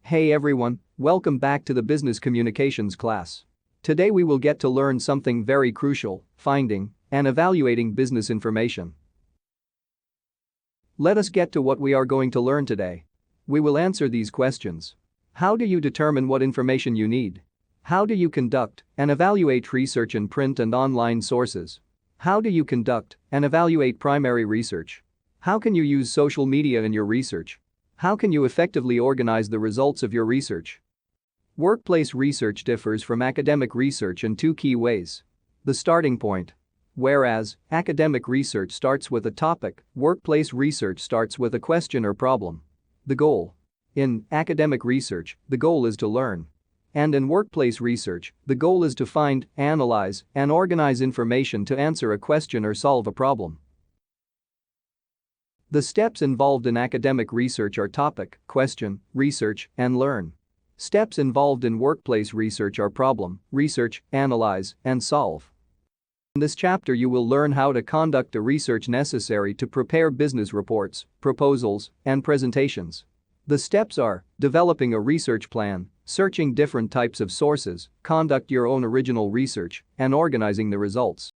Hey everyone, welcome back to the Business Communications class. Today we will get to learn something very crucial: finding and evaluating business information. Let us get to what we are going to learn today. We will answer these questions. How do you determine what information you need? How do you conduct and evaluate research in print and online sources? How do you conduct and evaluate primary research? How can you use social media in your research? How can you effectively organize the results of your research? Workplace research differs from academic research in two key ways. The starting point. Whereas academic research starts with a topic, workplace research starts with a question or problem. The goal. In academic research, the goal is to learn. And in workplace research, the goal is to find, analyze, and organize information to answer a question or solve a problem. The steps involved in academic research are topic, question, research, and learn. Steps involved in workplace research are problem, research, analyze, and solve. In this chapter you will learn how to conduct the research necessary to prepare business reports, proposals, and presentations. The steps are: developing a research plan, searching different types of sources, conduct your own original research, and organizing the results.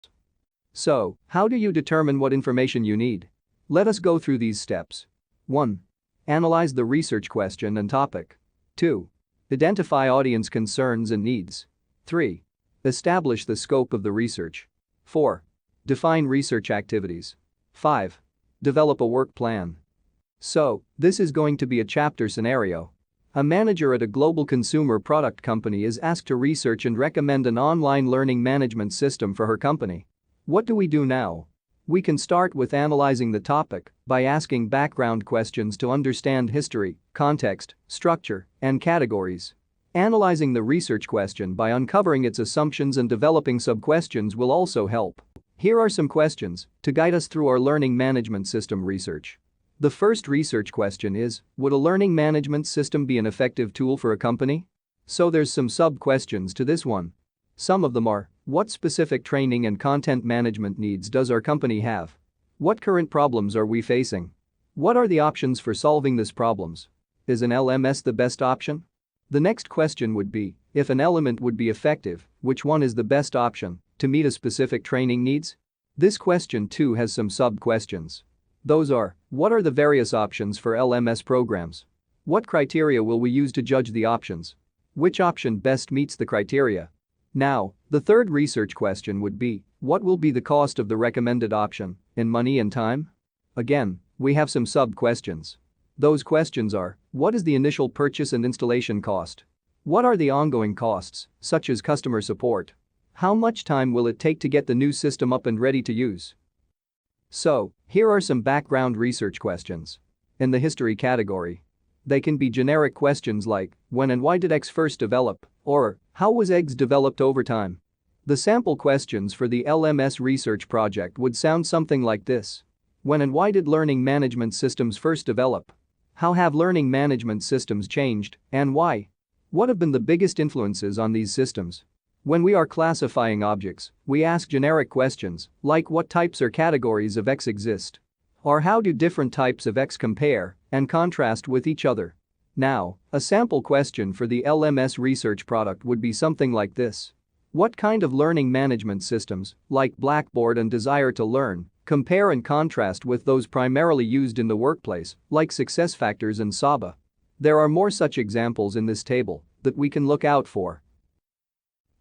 So, how do you determine what information you need? Let us go through these steps. 1. Analyze the research question and topic. 2. Identify audience concerns and needs. 3. Establish the scope of the research. 4. Define research activities. 5. Develop a work plan. So, this is going to be a chapter scenario. A manager at a global consumer product company is asked to research and recommend an online learning management system for her company. What do we do now? We can start with analyzing the topic by asking background questions to understand history, context, structure, and categories. Analyzing the research question by uncovering its assumptions and developing sub-questions will also help. Here are some questions to guide us through our learning management system research. The first research question is: would a learning management system be an effective tool for a company? So there's some sub-questions to this one. Some of them are: what specific training and content management needs does our company have? What current problems are we facing? What are the options for solving these problems? Is an LMS the best option? The next question would be: if an element would be effective, which one is the best option to meet a specific training needs? This question too has some sub-questions. Those are: what are the various options for LMS programs? What criteria will we use to judge the options? Which option best meets the criteria? Now, the third research question would be: what will be the cost of the recommended option in money and time? Again, we have some sub-questions. Those questions are: what is the initial purchase and installation cost? What are the ongoing costs, such as customer support? How much time will it take to get the new system up and ready to use? So, here are some background research questions. In the history category, they can be generic questions like: when and why did X first develop? Or, how was eggs developed over time? The sample questions for the LMS research project would sound something like this: when and why did learning management systems first develop? How have learning management systems changed, and why? What have been the biggest influences on these systems? When we are classifying objects, we ask generic questions like: what types or categories of X exist? Or how do different types of X compare and contrast with each other? Now, a sample question for the LMS research product would be something like this: what kind of learning management systems, like Blackboard and Desire to Learn, compare and contrast with those primarily used in the workplace, like SuccessFactors and Saba? There are more such examples in this table that we can look out for.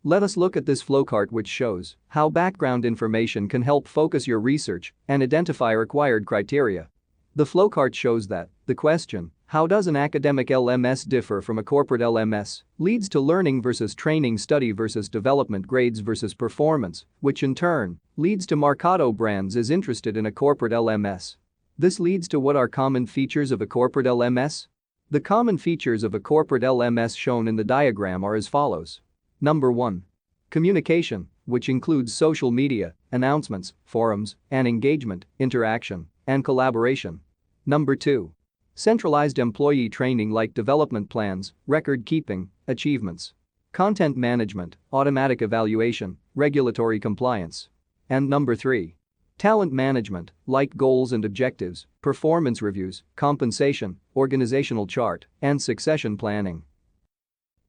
Let us look at this flowchart, which shows how background information can help focus your research and identify required criteria. The flowchart shows that the question, how does an academic LMS differ from a corporate LMS, leads to learning versus training, study versus development, grades versus performance, which in turn leads to Marcato Brands is interested in a corporate LMS. This leads to what are common features of a corporate LMS? The common features of a corporate LMS shown in the diagram are as follows. Number 1. Communication, which includes social media, announcements, forums, and engagement, interaction, and collaboration. Number 2. Centralized employee training like development plans, record keeping, achievements. Content management, automatic evaluation, regulatory compliance. And number 3. Talent management, like goals and objectives, performance reviews, compensation, organizational chart, and succession planning.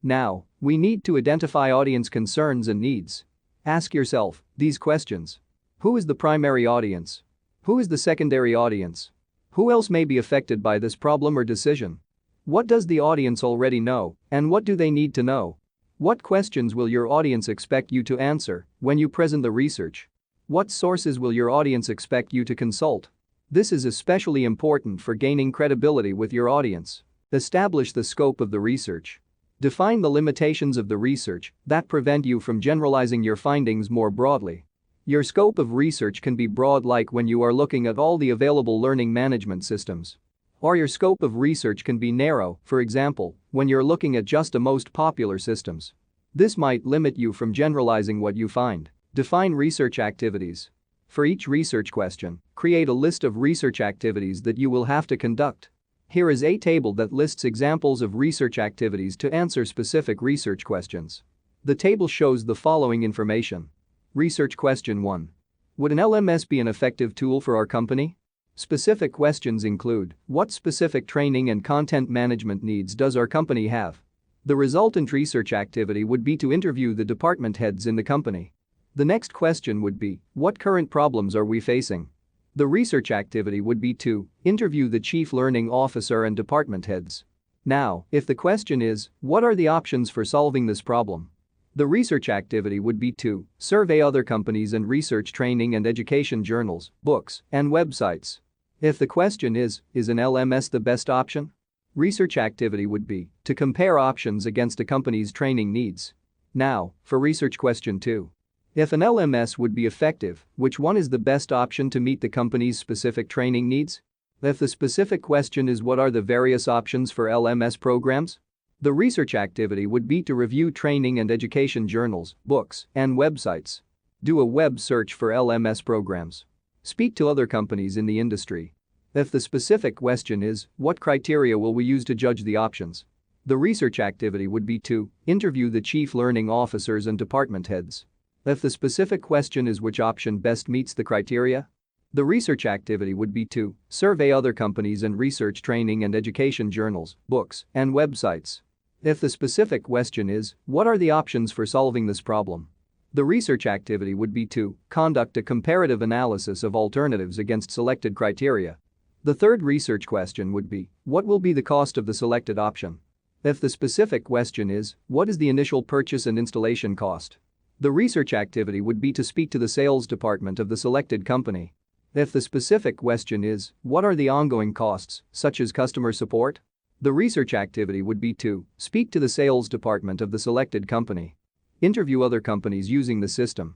Now, we need to identify audience concerns and needs. Ask yourself these questions. Who is the primary audience? Who is the secondary audience? Who else may be affected by this problem or decision? What does the audience already know, and what do they need to know? What questions will your audience expect you to answer when you present the research? What sources will your audience expect you to consult? This is especially important for gaining credibility with your audience. Establish the scope of the research. Define the limitations of the research that prevent you from generalizing your findings more broadly. Your scope of research can be broad, like when you are looking at all the available learning management systems. Or your scope of research can be narrow, for example, when you're looking at just the most popular systems. This might limit you from generalizing what you find. Define research activities. For each research question, create a list of research activities that you will have to conduct. Here is a table that lists examples of research activities to answer specific research questions. The table shows the following information. Research question 1. Would an LMS be an effective tool for our company? Specific questions include, what specific training and content management needs does our company have? The resultant research activity would be to interview the department heads in the company. The next question would be, what current problems are we facing? The research activity would be to interview the chief learning officer and department heads. Now, if the question is, what are the options for solving this problem? The research activity would be to survey other companies and research training and education journals, books, and websites. If the question is an LMS the best option? Research activity would be to compare options against a company's training needs. Now, for research question 2. If an LMS would be effective, which one is the best option to meet the company's specific training needs? If the specific question is what are the various options for LMS programs? The research activity would be to review training and education journals, books, and websites. Do a web search for LMS programs. Speak to other companies in the industry. If the specific question is, what criteria will we use to judge the options? The research activity would be to interview the chief learning officers and department heads. If the specific question is which option best meets the criteria? The research activity would be to survey other companies and research training and education journals, books, and websites. If the specific question is, what are the options for solving this problem? The research activity would be to conduct a comparative analysis of alternatives against selected criteria. The third research question would be, what will be the cost of the selected option? If the specific question is, what is the initial purchase and installation cost? The research activity would be to speak to the sales department of the selected company. If the specific question is, what are the ongoing costs, such as customer support? The research activity would be to speak to the sales department of the selected company. Interview other companies using the system.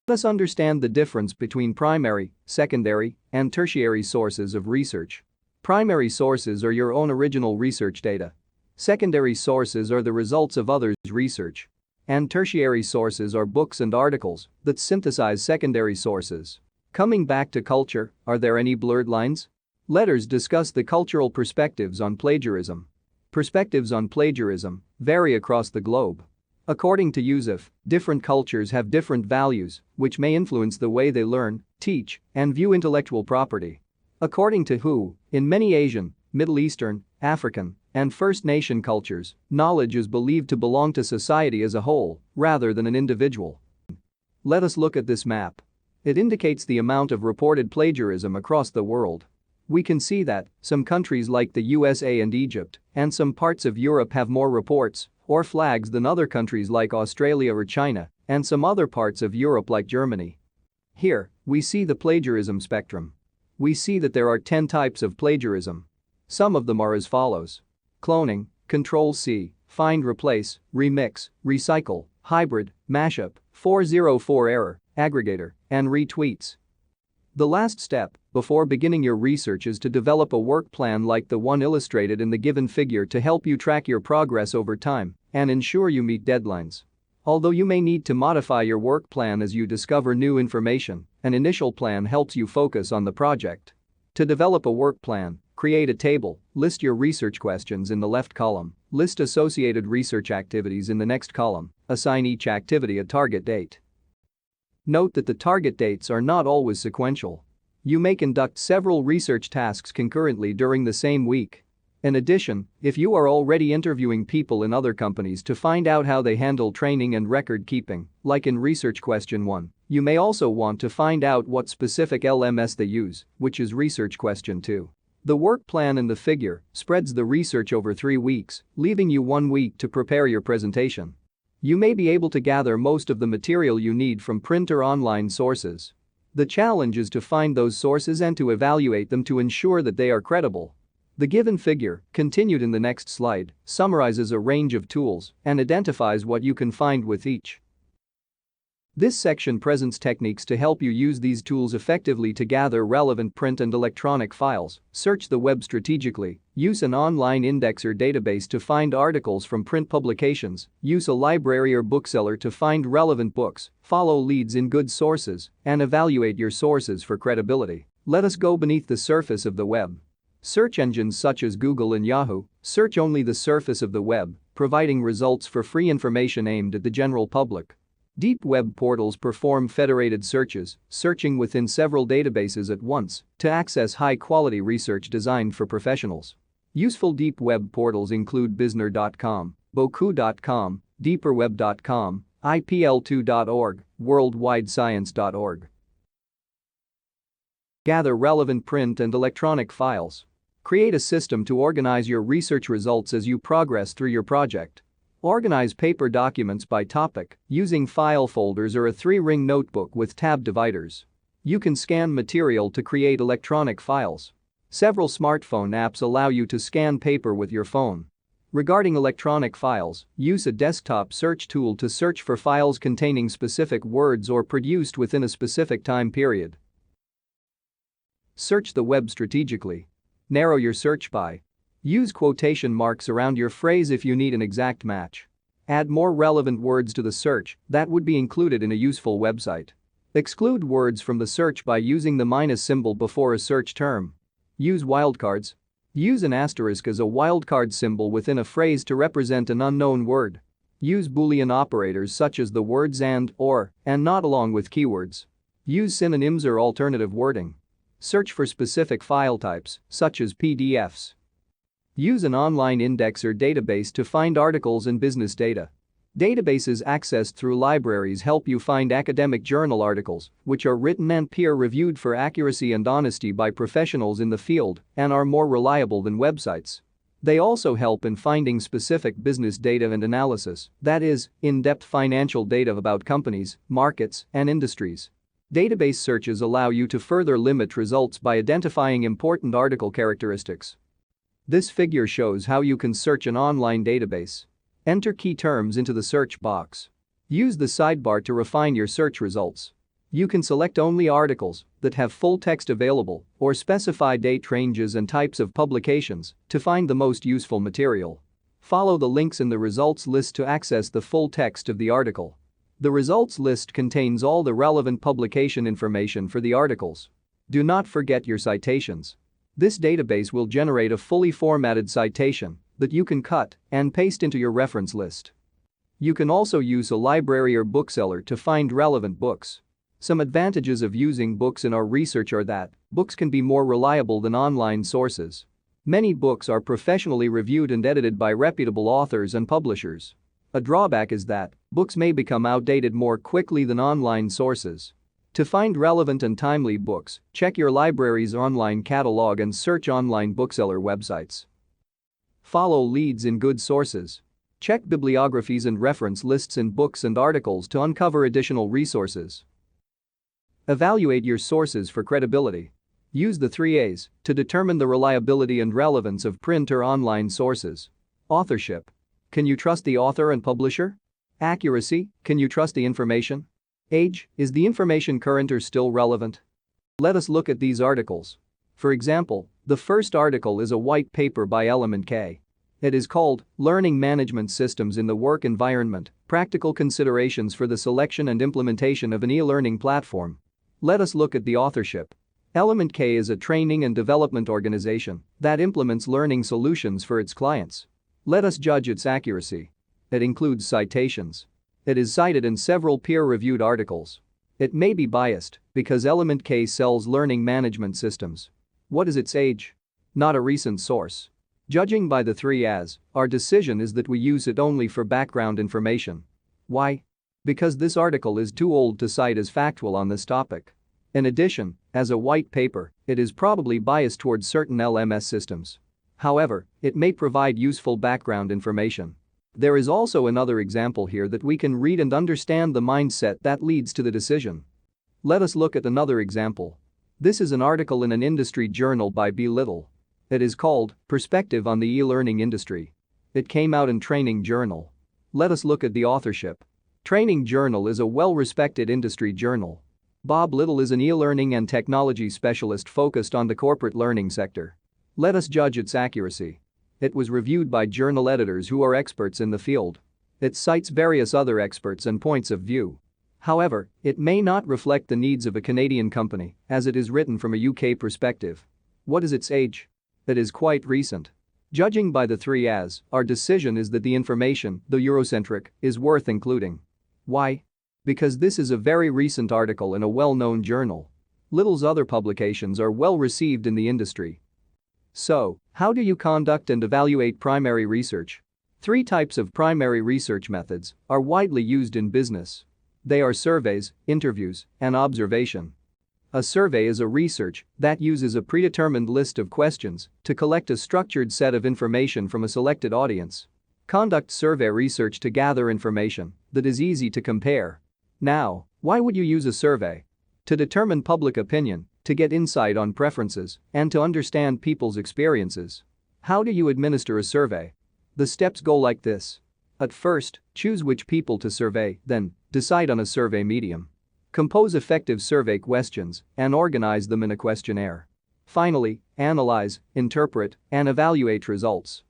Let us understand the difference between primary, secondary, and tertiary sources of research. Primary sources are your own original research data. Secondary sources are the results of others' research. And tertiary sources are books and articles that synthesize secondary sources. Coming back to culture, are there any blurred lines? Letters discuss the cultural perspectives on plagiarism. Perspectives on plagiarism vary across the globe. According to Yusuf, different cultures have different values, which may influence the way they learn, teach, and view intellectual property. According to Hu, in many Asian, Middle Eastern, African, and First Nation cultures, knowledge is believed to belong to society as a whole, rather than an individual. Let us look at this map. It indicates the amount of reported plagiarism across the world. We can see that some countries like the USA and Egypt, and some parts of Europe have more reports or flags than other countries like Australia or China, and some other parts of Europe like Germany. Here, we see the plagiarism spectrum. We see that there are 10 types of plagiarism. Some of them are as follows: cloning, Control-C, find replace, remix, recycle, hybrid, mashup, 404 error, aggregator, and retweets. The last step before beginning your research is to develop a work plan like the one illustrated in the given figure to help you track your progress over time and ensure you meet deadlines. Although you may need to modify your work plan as you discover new information, an initial plan helps you focus on the project. To develop a work plan, create a table, list your research questions in the left column, list associated research activities in the next column, assign each activity a target date. Note that the target dates are not always sequential. You may conduct several research tasks concurrently during the same week. In addition, if you are already interviewing people in other companies to find out how they handle training and record keeping, like in Research Question 1, you may also want to find out what specific LMS they use, which is Research Question 2. The work plan in the figure spreads the research over 3 weeks, leaving you 1 week to prepare your presentation. You may be able to gather most of the material you need from print or online sources. The challenge is to find those sources and to evaluate them to ensure that they are credible. The given figure, continued in the next slide, summarizes a range of tools and identifies what you can find with each. This section presents techniques to help you use these tools effectively to gather relevant print and electronic files, search the web strategically, use an online index or database to find articles from print publications, use a library or bookseller to find relevant books, follow leads in good sources, and evaluate your sources for credibility. Let us go beneath the surface of the web. Search engines such as Google and Yahoo search only the surface of the web, providing results for free information aimed at the general public. Deep web portals perform federated searches, searching within several databases at once to access high-quality research designed for professionals. Useful deep web portals include Bizner.com, Boku.com, DeeperWeb.com, IPL2.org, WorldWideScience.org. Gather relevant print and electronic files. Create a system to organize your research results as you progress through your project. Organize paper documents by topic using file folders or a 3-ring notebook with tab dividers. You can scan material to create electronic files. Several smartphone apps allow you to scan paper with your phone. Regarding electronic files, use a desktop search tool to search for files containing specific words or produced within a specific time period. Search the web strategically. Narrow your search by. Use quotation marks around your phrase if you need an exact match. Add more relevant words to the search that would be included in a useful website. Exclude words from the search by using the minus symbol before a search term. Use wildcards. Use an asterisk as a wildcard symbol within a phrase to represent an unknown word. Use Boolean operators such as the words and, or, and not along with keywords. Use synonyms or alternative wording. Search for specific file types, such as PDFs. Use an online index or database to find articles and business data. Databases accessed through libraries help you find academic journal articles, which are written and peer-reviewed for accuracy and honesty by professionals in the field and are more reliable than websites. They also help in finding specific business data and analysis, that is, in-depth financial data about companies, markets, and industries. Database searches allow you to further limit results by identifying important article characteristics. This figure shows how you can search an online database. Enter key terms into the search box. Use the sidebar to refine your search results. You can select only articles that have full text available or specify date ranges and types of publications to find the most useful material. Follow the links in the results list to access the full text of the article. The results list contains all the relevant publication information for the articles. Do not forget your citations. This database will generate a fully formatted citation that you can cut and paste into your reference list. You can also use a library or bookseller to find relevant books. Some advantages of using books in our research are that books can be more reliable than online sources. Many books are professionally reviewed and edited by reputable authors and publishers. A drawback is that books may become outdated more quickly than online sources. To find relevant and timely books, check your library's online catalog and search online bookseller websites. Follow leads in good sources. Check bibliographies and reference lists in books and articles to uncover additional resources. Evaluate your sources for credibility. Use the 3 A's to determine the reliability and relevance of print or online sources. Authorship. Can you trust the author and publisher? Accuracy. Can you trust the information? Age. Is the information current or still relevant? Let us look at these articles. For example, the first article is a white paper by Element K. It is called Learning Management Systems in the Work Environment: Practical Considerations for the Selection and Implementation of an E-Learning Platform. Let us look at the authorship. Element K is a training and development organization that implements learning solutions for its clients. Let us judge its accuracy. It includes citations. It is cited in several peer-reviewed articles. It may be biased because Element K sells learning management systems. What is its age? Not a recent source. Judging by the 3 As, our decision is that we use it only for background information. Why? Because this article is too old to cite as factual on this topic. In addition, as a white paper, it is probably biased towards certain LMS systems. However, it may provide useful background information. There is also another example here that we can read and understand the mindset that leads to the decision. Let us look at another example. This is an article in an industry journal by B. Little. It is called Perspective on the E-Learning Industry. It came out in Training Journal. Let us look at the authorship. Training Journal is a well-respected industry journal. Bob Little is an e-learning and technology specialist focused on the corporate learning sector. Let us judge its accuracy. It was reviewed by journal editors who are experts in the field. It cites various other experts and points of view. However, it may not reflect the needs of a Canadian company, as it is written from a UK perspective. What is its age? It is quite recent. Judging by the 3 As, our decision is that the information, though Eurocentric, is worth including. Why? Because this is a very recent article in a well-known journal. Little's other publications are well received in the industry. So, how do you conduct and evaluate primary research? 3 types of primary research methods are widely used in business. They are surveys, interviews, and observation. A survey is a research that uses a predetermined list of questions to collect a structured set of information from a selected audience. Conduct survey research to gather information that is easy to compare. Now, why would you use a survey? To determine public opinion, to get insight on preferences, and to understand people's experiences. How do you administer a survey? The steps go like this. At first, choose which people to survey, then, decide on a survey medium. Compose effective survey questions and organize them in a questionnaire. Finally, analyze, interpret, and evaluate results.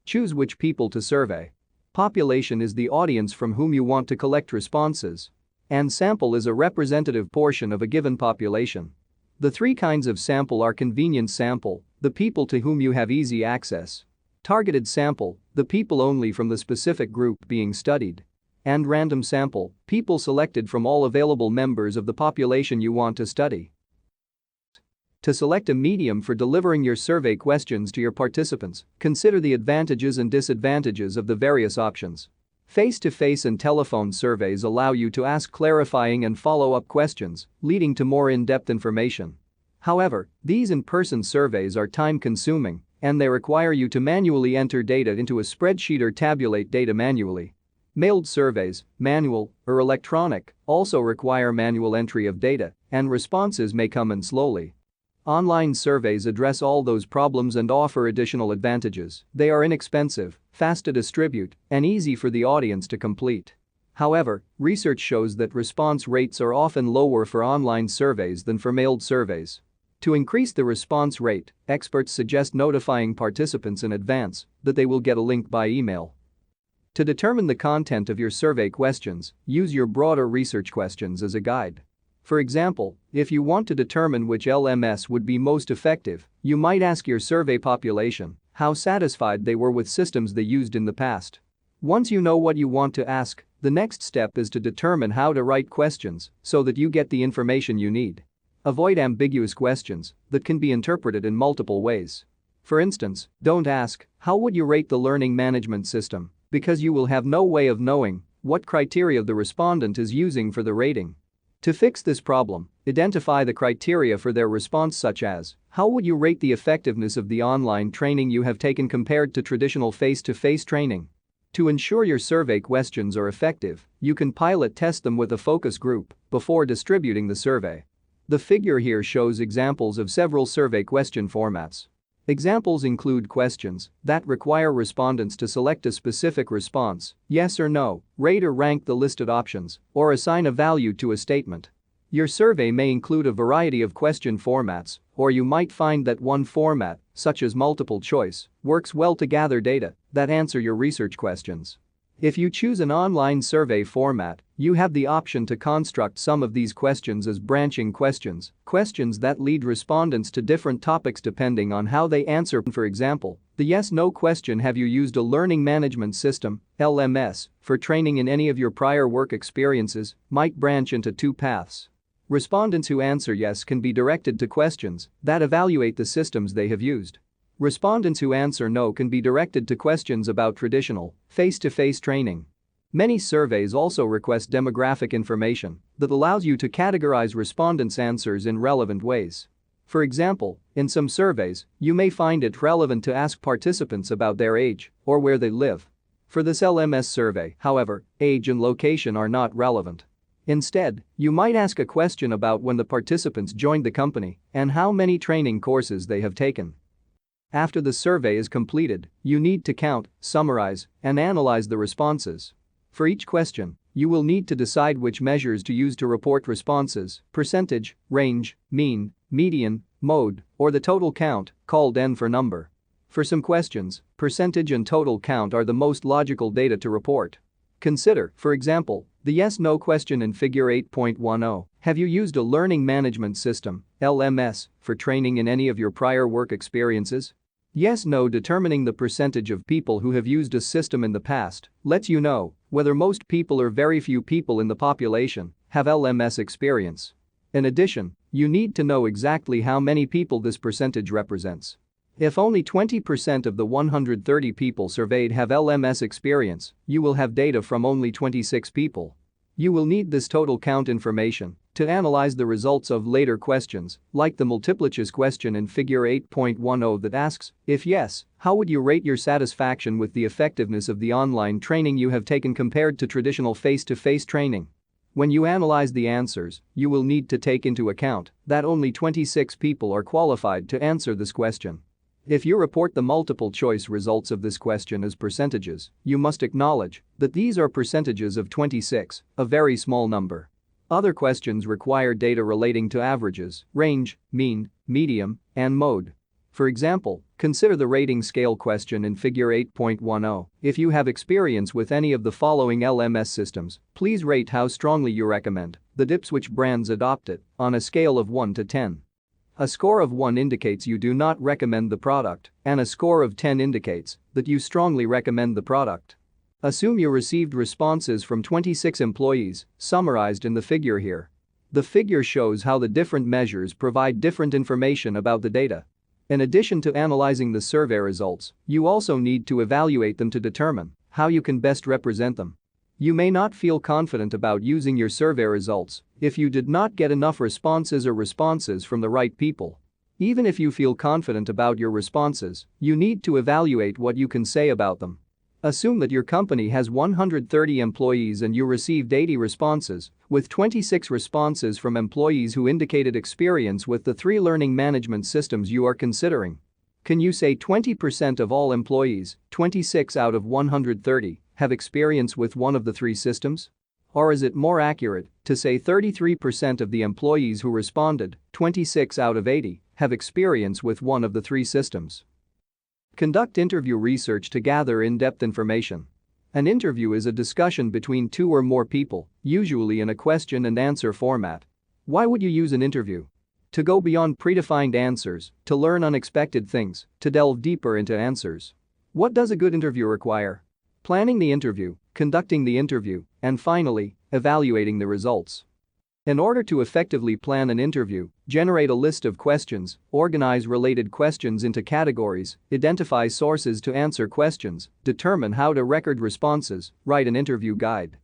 Choose which people to survey. Population is the audience from whom you want to collect responses. And sample is a representative portion of a given population. The 3 kinds of sample are convenience sample, the people to whom you have easy access. Targeted sample, the people only from the specific group being studied. And random sample, people selected from all available members of the population you want to study. To select a medium for delivering your survey questions to your participants, consider the advantages and disadvantages of the various options. Face-to-face and telephone surveys allow you to ask clarifying and follow-up questions, leading to more in-depth information. However, these in-person surveys are time-consuming, and they require you to manually enter data into a spreadsheet or tabulate data manually. Mailed surveys, manual or electronic, also require manual entry of data, and responses may come in slowly. Online surveys address all those problems and offer additional advantages. They are inexpensive, fast to distribute, and easy for the audience to complete. However, research shows that response rates are often lower for online surveys than for mailed surveys. To increase the response rate, experts suggest notifying participants in advance that they will get a link by email. To determine the content of your survey questions, use your broader research questions as a guide. For example, if you want to determine which LMS would be most effective, you might ask your survey population how satisfied they were with systems they used in the past. Once you know what you want to ask, the next step is to determine how to write questions so that you get the information you need. Avoid ambiguous questions that can be interpreted in multiple ways. For instance, don't ask, "How would you rate the learning management system?" because you will have no way of knowing what criteria the respondent is using for the rating. To fix this problem, identify the criteria for their response, such as, how would you rate the effectiveness of the online training you have taken compared to traditional face-to-face training? To ensure your survey questions are effective, you can pilot test them with a focus group before distributing the survey. The figure here shows examples of several survey question formats. Examples include questions that require respondents to select a specific response, yes or no, rate or rank the listed options, or assign a value to a statement. Your survey may include a variety of question formats, or you might find that one format, such as multiple choice, works well to gather data that answer your research questions. If you choose an online survey format, you have the option to construct some of these questions as branching questions that lead respondents to different topics depending on how they answer. For example, The yes/no question: have you used a learning management system, LMS, for training in any of your prior work experiences, might branch into two paths. Respondents who answer yes can be directed to questions that evaluate the systems they have used. Respondents who answer no can be directed to questions about traditional, face-to-face training. Many surveys also request demographic information that allows you to categorize respondents' answers in relevant ways. For example, in some surveys, you may find it relevant to ask participants about their age or where they live. For this LMS survey, however, age and location are not relevant. Instead, you might ask a question about when the participants joined the company and how many training courses they have taken. After the survey is completed, you need to count, summarize, and analyze the responses. For each question, you will need to decide which measures to use to report responses: percentage, range, mean, median, mode, or the total count, called N for number. For some questions, percentage and total count are the most logical data to report. Consider, for example, the yes/no question in Figure 8.10. Have you used a learning management system, LMS, for training in any of your prior work experiences? Yes/no determining the percentage of people who have used a system in the past lets you know whether most people or very few people in the population have LMS experience. In addition, you need to know exactly how many people this percentage represents. If only 20% of the 130 people surveyed have LMS experience, you will have data from only 26 people. You will need this total count information to analyze the results of later questions, like the multiple choice question in Figure 8.10 that asks, if yes, how would you rate your satisfaction with the effectiveness of the online training you have taken compared to traditional face-to-face training? When you analyze the answers, you will need to take into account that only 26 people are qualified to answer this question. If you report the multiple choice results of this question as percentages, you must acknowledge that these are percentages of 26, a very small number. Other questions require data relating to averages, range, mean, medium, and mode. For example, consider the rating scale question in Figure 8.10. If you have experience with any of the following LMS systems, please rate how strongly you recommend the Ipswich brands adopt it on a scale of 1 to 10. A score of 1 indicates you do not recommend the product, and a score of 10 indicates that you strongly recommend the product. Assume you received responses from 26 employees, summarized in the figure here. The figure shows how the different measures provide different information about the data. In addition to analyzing the survey results, you also need to evaluate them to determine how you can best represent them. You may not feel confident about using your survey results if you did not get enough responses from the right people. Even if you feel confident about your responses, you need to evaluate what you can say about them. Assume that your company has 130 employees and you received 80 responses, with 26 responses from employees who indicated experience with the 3 learning management systems you are considering. Can you say 20% of all employees, 26 out of 130, have experience with one of the 3 systems? Or is it more accurate to say 33% of the employees who responded, 26 out of 80, have experience with one of the 3 systems? Conduct interview research to gather in-depth information. An interview is a discussion between 2 or more people, usually in a question and answer format. Why would you use an interview? To go beyond predefined answers, to learn unexpected things, to delve deeper into answers. What does a good interview require? Planning the interview, conducting the interview, and finally, evaluating the results. In order to effectively plan an interview, generate a list of questions, organize related questions into categories, identify sources to answer questions, determine how to record responses, write an interview guide.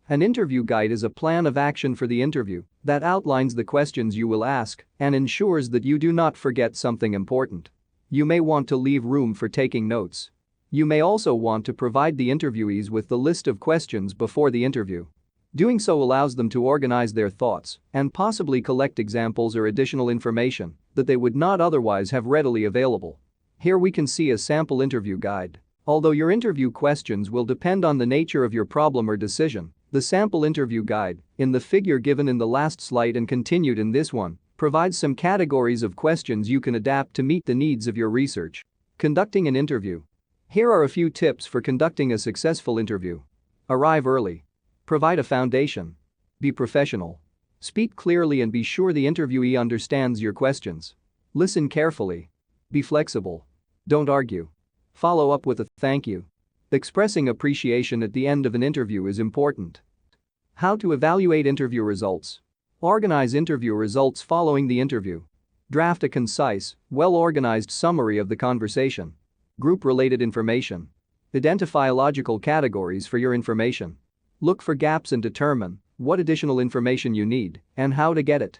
An interview guide is a plan of action for the interview that outlines the questions you will ask and ensures that you do not forget something important. You may want to leave room for taking notes. You may also want to provide the interviewees with the list of questions before the interview. Doing so allows them to organize their thoughts and possibly collect examples or additional information that they would not otherwise have readily available. Here we can see a sample interview guide. Although your interview questions will depend on the nature of your problem or decision, the sample interview guide, in the figure given in the last slide and continued in this one, provides some categories of questions you can adapt to meet the needs of your research. Conducting an interview. Here are a few tips for conducting a successful interview. Arrive early. Provide a foundation. Be professional. Speak clearly and be sure the interviewee understands your questions. Listen carefully. Be flexible. Don't argue. Follow up with a thank you. Expressing appreciation at the end of an interview is important. How to evaluate interview results. Organize interview results following the interview. Draft a concise, well-organized summary of the conversation. Group related information. Identify logical categories for your information. Look for gaps and determine what additional information you need and how to get it.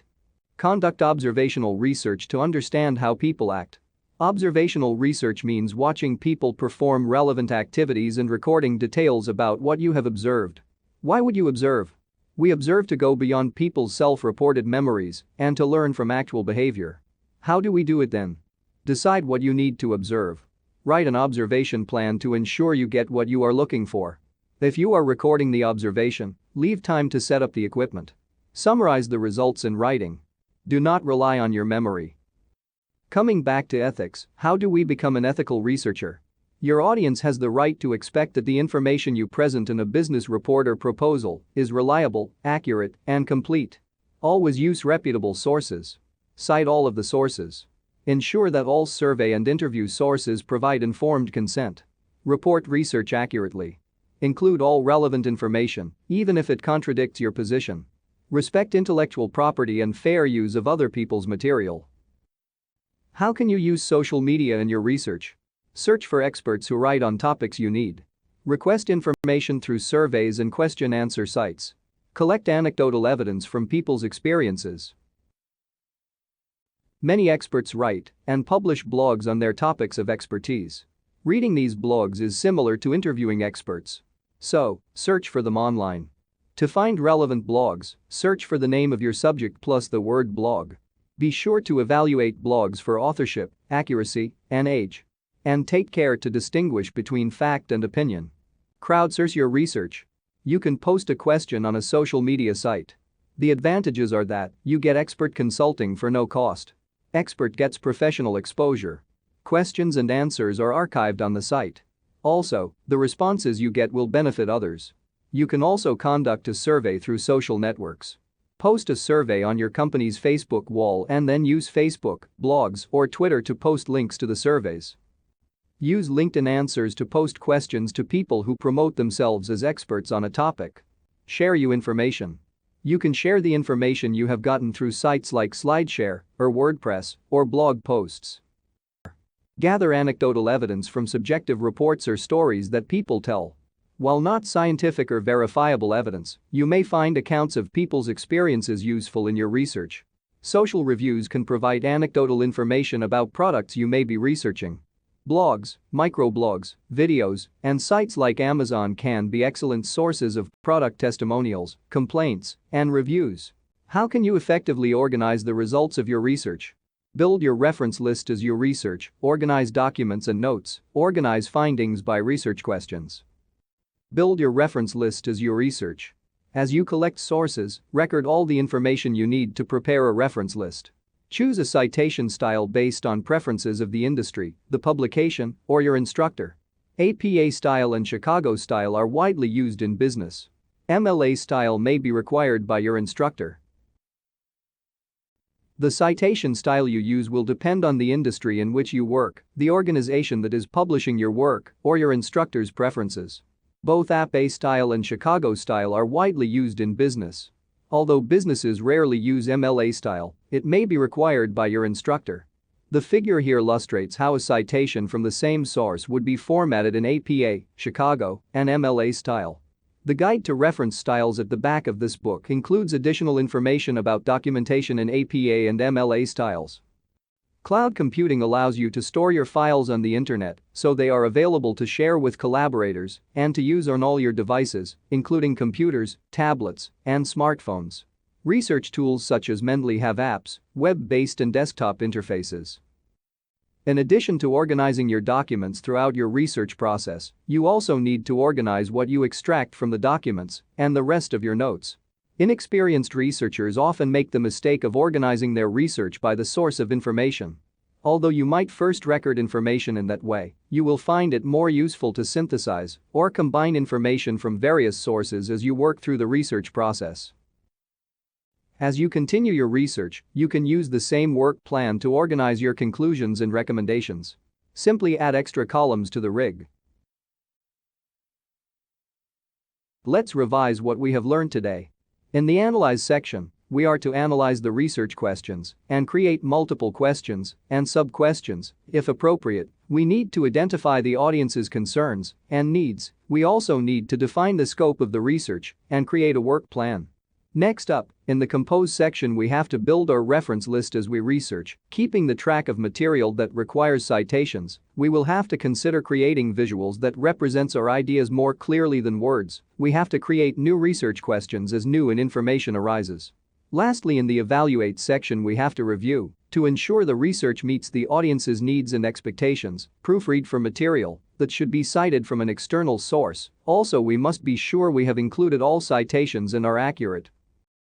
Conduct observational research to understand how people act. Observational research means watching people perform relevant activities and recording details about what you have observed. Why would you observe? We observe to go beyond people's self-reported memories and to learn from actual behavior. How do we do it then? Decide what you need to observe. Write an observation plan to ensure you get what you are looking for. If you are recording the observation, leave time to set up the equipment. Summarize the results in writing. Do not rely on your memory. Coming back to ethics, how do we become an ethical researcher? Your audience has the right to expect that the information you present in a business report or proposal is reliable, accurate, and complete. Always use reputable sources. Cite all of the sources. Ensure that all survey and interview sources provide informed consent. Report research accurately. Include all relevant information, even if it contradicts your position. Respect intellectual property and fair use of other people's material. How can you use social media in your research? Search for experts who write on topics you need. Request information through surveys and question-answer sites. Collect anecdotal evidence from people's experiences. Many experts write and publish blogs on their topics of expertise. Reading these blogs is similar to interviewing experts. So, search for them online. To find relevant blogs, search for the name of your subject plus the word blog. Be sure to evaluate blogs for authorship, accuracy, and age. And take care to distinguish between fact and opinion. Crowdsource your research. You can post a question on a social media site. The advantages are that you get expert consulting for no cost. Expert gets professional exposure. Questions and answers are archived on the site. Also, the responses you get will benefit others. You can also conduct a survey through social networks. Post a survey on your company's Facebook wall and then use Facebook, blogs, or Twitter to post links to the surveys. Use LinkedIn Answers to post questions to people who promote themselves as experts on a topic. Share your information. You can share the information you have gotten through sites like SlideShare or WordPress or blog posts. Gather anecdotal evidence from subjective reports or stories that people tell. While not scientific or verifiable evidence, you may find accounts of people's experiences useful in your research. Social reviews can provide anecdotal information about products you may be researching. Blogs, microblogs, videos, and sites like Amazon can be excellent sources of product testimonials, complaints, and reviews. How can you effectively organize the results of your research? Build your reference list as you research, organize documents and notes, organize findings by research questions. Build your reference list as you research. As you collect sources, record all the information you need to prepare a reference list. Choose a citation style based on preferences of the industry, the publication, or your instructor. APA style and Chicago style are widely used in business. MLA style may be required by your instructor. The citation style you use will depend on the industry in which you work, the organization that is publishing your work, or your instructor's preferences. Both APA style and Chicago style are widely used in business. Although businesses rarely use MLA style, it may be required by your instructor. The figure here illustrates how a citation from the same source would be formatted in APA, Chicago, and MLA style. The guide to reference styles at the back of this book includes additional information about documentation in APA and MLA styles. Cloud computing allows you to store your files on the internet so they are available to share with collaborators and to use on all your devices, including computers, tablets, and smartphones. Research tools such as Mendeley have apps, web-based and desktop interfaces. In addition to organizing your documents throughout your research process, you also need to organize what you extract from the documents and the rest of your notes. Inexperienced researchers often make the mistake of organizing their research by the source of information. Although you might first record information in that way, you will find it more useful to synthesize or combine information from various sources as you work through the research process. As you continue your research, you can use the same work plan to organize your conclusions and recommendations. Simply add extra columns to the rig. Let's revise what we have learned today. In the Analyze section, we are to analyze the research questions and create multiple questions and sub-questions. If appropriate, we need to identify the audience's concerns and needs. We also need to define the scope of the research and create a work plan. Next up, in the Compose section, we have to build our reference list as we research, keeping the track of material that requires citations. We will have to consider creating visuals that represents our ideas more clearly than words. We have to create new research questions as new information arises. Lastly, in the Evaluate section, we have to review to ensure the research meets the audience's needs and expectations, proofread for material that should be cited from an external source. Also, we must be sure we have included all citations and are accurate.